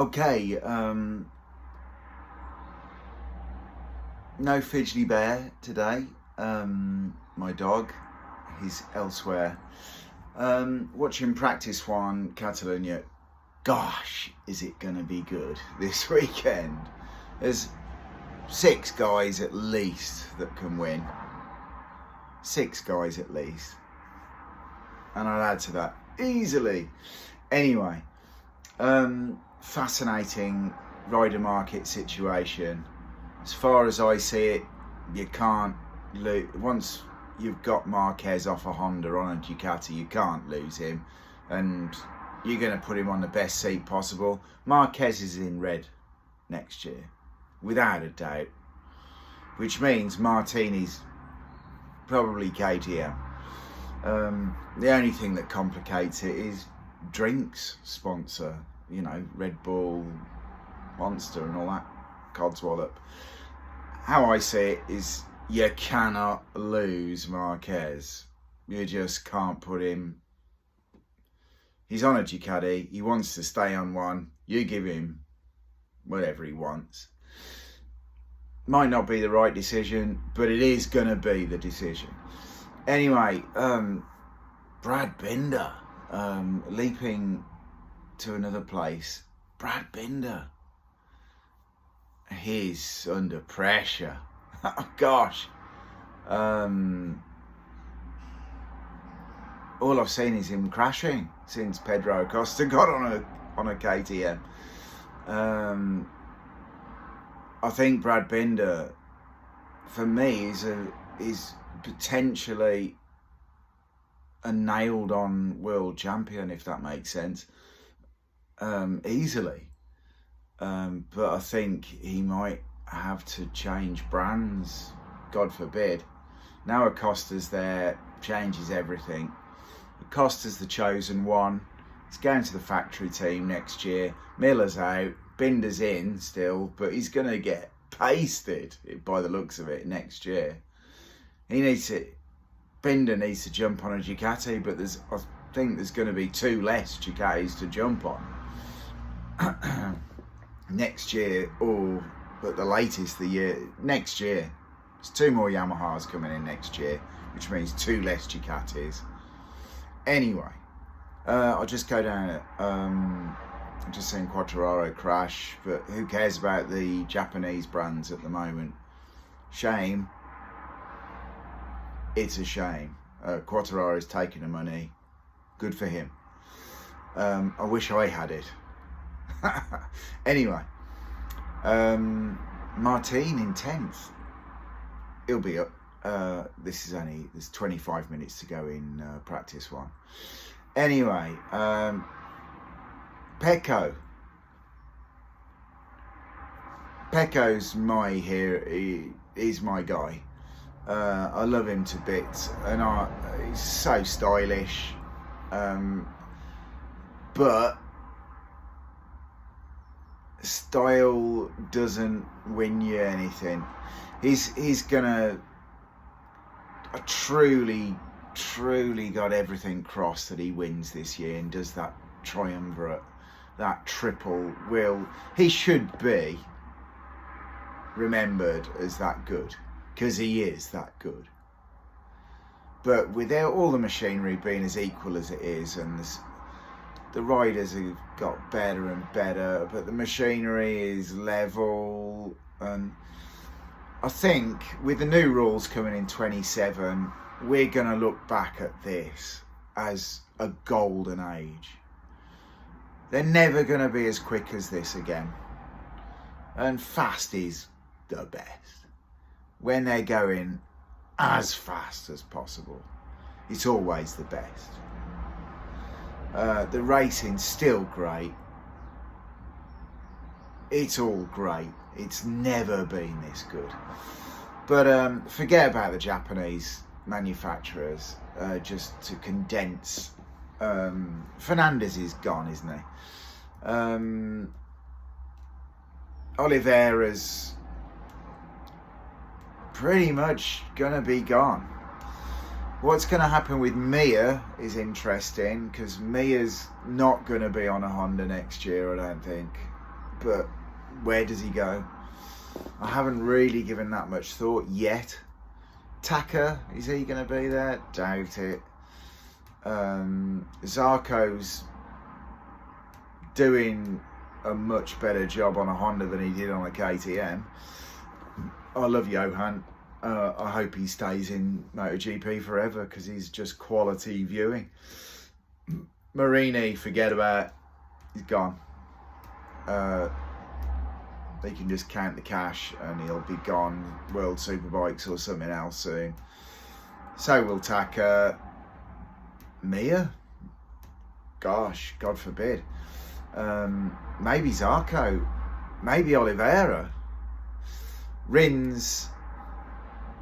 Okay, no Fidgely Bear today. My dog, he's elsewhere. Watching practice one, Catalonia. Gosh, is it going to be good this weekend? There's 6 guys at least that can win. 6 guys at least. And I'll add to that easily. Anyway, fascinating rider market situation. As far as I see it, you can't lose. Once you've got Marquez off a Honda on a Ducati, you can't lose him, and you're going to put him on the best seat possible. Marquez is in red next year, without a doubt, which means Martini's probably KTM. The only thing that complicates it is drinks sponsor, you know, Red Bull, Monster and all that codswallop. How I see it is you cannot lose Marquez. You just can't put him. He's on a Ducati, he wants to stay on one, you give him whatever he wants. Might not be the right decision, but it is going to be the decision. Anyway, Brad Binder, leaping to another place. Brad Binder, he's under pressure. Oh gosh. All I've seen is him crashing since Pedro Acosta got on a KTM. I think Brad Binder, for me, is potentially a nailed-on world champion, if that makes sense, easily. But I think he might have to change brands, God forbid. Now Acosta's there, changes everything. Acosta's the chosen one. He's going to the factory team next year. Miller's out. Binder's in still, but he's going to get pasted by the looks of it next year. Binder needs to jump on a Ducati, but I think there's going to be 2 less Ducatis to jump on next year, or at the latest the year next year. There's 2 more Yamahas coming in next year, which means 2 less Ducatis. Anyway, I'll just go down. I'm just saying Quartararo crash, but who cares about the Japanese brands at the moment? Shame. It's a shame. Quartararo's taking the money. Good for him. I wish I had it. Anyway, Martin in 10th. He'll be up. There's 25 minutes to go in practice one. Anyway, Pecco's my hero. He's my guy. I love him to bits, and he's so stylish. But style doesn't win you anything. He's gonna truly got everything crossed that he wins this year and does that triumvirate, that triple. He should be remembered as that good, because he is that good. But without all the machinery being as equal as it is, and the riders have got better and better, but the machinery is level, and I think with the new rules coming in 27, we're going to look back at this as a golden age. They're never going to be as quick as this again. And fast is the best. When they're going as fast as possible, it's always the best. The racing's still great. It's all great. It's never been this good. But forget about the Japanese manufacturers. Just to condense, Fernandez is gone, isn't he? Oliveira's pretty much gonna be gone. What's going to happen with Mia is interesting, because Mia's not going to be on a Honda next year, I don't think. but where does he go? I haven't really given that much thought yet. Taka, is he going to be there? Doubt it. Zarco's doing a much better job on a Honda than he did on a KTM. I love Johan. I hope he stays in MotoGP forever because he's just quality viewing. Marini, forget about. He's gone. They can just count the cash and he'll be gone. World Superbikes or something else soon. So will Taka. Mia? Gosh, God forbid. Maybe Zarco. Maybe Oliveira. Rins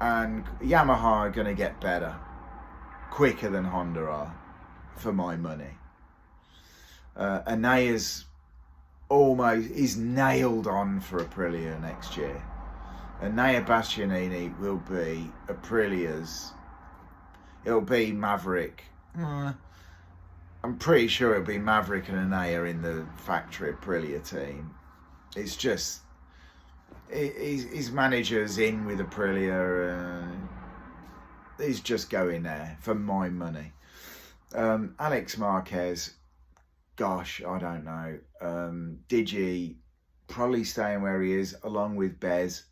and Yamaha are going to get better. Quicker than Honda are, for my money. Anea's is nailed on for Aprilia next year. Enea Bastianini will be Aprilia's. It'll be Maverick. I'm pretty sure it'll be Maverick and Enea in the factory Aprilia team. It's just his manager's in with Aprilia. He's just going there for my money. Alex Marquez, gosh, I don't know. Digi probably staying where he is, along with Bez.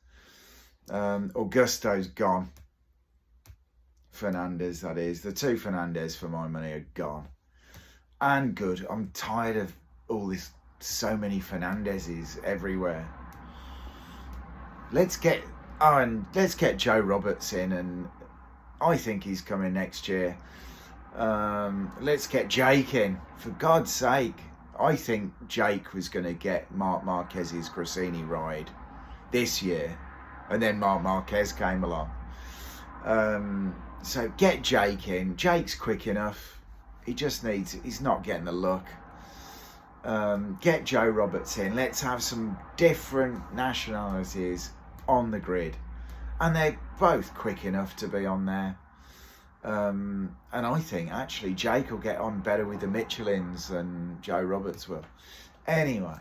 Augusto's gone. Fernandez, that is. The two Fernandez, for my money, are gone. And good. I'm tired of all this, so many Fernandezes everywhere. Let's get Joe Roberts in, and I think he's coming next year. Let's get Jake in, for God's sake. I think Jake was going to get Marc Marquez's Gresini ride this year, and then Marc Marquez came along. So get Jake in. Jake's quick enough. He's not getting the look. Get Joe Roberts in. Let's have some different nationalities on the grid. And they're both quick enough to be on there. And I think actually Jake will get on better with the Michelins than Joe Roberts will. Anyway,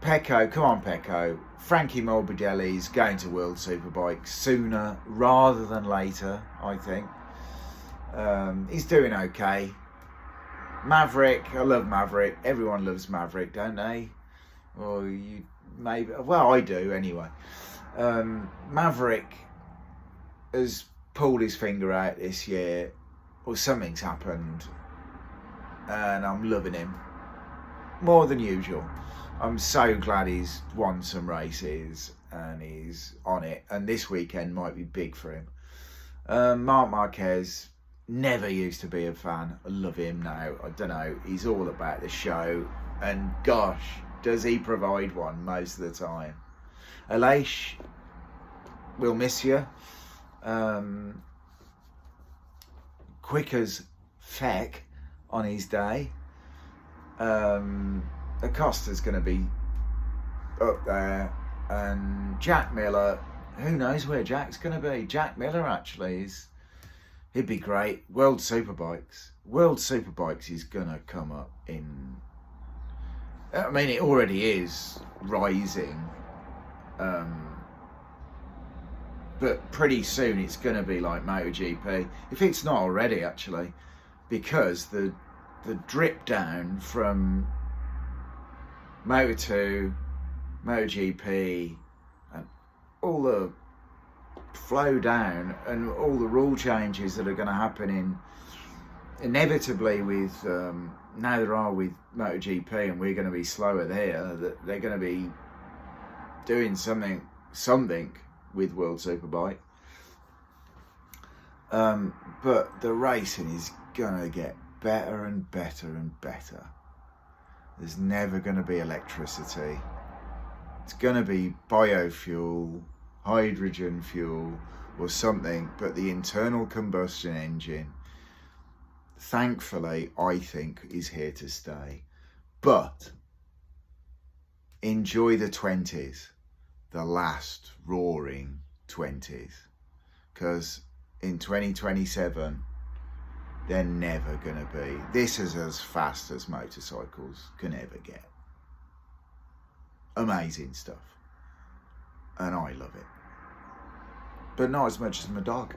Pecco, come on Pecco. Frankie Morbidelli's going to World Superbikes sooner rather than later, I think. He's doing okay. Maverick, I love Maverick. Everyone loves Maverick, don't they? Or you maybe, well, I do anyway. Maverick has pulled his finger out this year, or something's happened, and I'm loving him more than usual. I'm so glad he's won some races and he's on it, and this weekend might be big for him. Marc Marquez, never used to be a fan. I love him now. I don't know, he's all about the show, and gosh, does he provide one most of the time. Aleix, we'll miss you. Quick as feck on his day. Acosta's going to be up there, and Jack Miller, who knows where Jack's going to be. Jack Miller actually he'd be great. World Superbikes is going to come up in, I mean, it already is rising, but pretty soon it's going to be like MotoGP, if it's not already actually, because the drip down from Moto2, MotoGP, and all the flow down and all the rule changes that are going to happen inevitably with now there are with MotoGP, and we're going to be slower there, that they're going to be doing something with World Superbike. But the racing is going to get better and better and better. There's never going to be electricity. It's going to be biofuel, hydrogen fuel or something, but the internal combustion engine, thankfully, I think is here to stay. But enjoy the 20s, the last roaring 20s, because in 2027 they're never going to be. This is as fast as motorcycles can ever get. amazing stuff. And I love it. But not as much as my dog.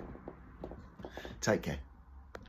Take care.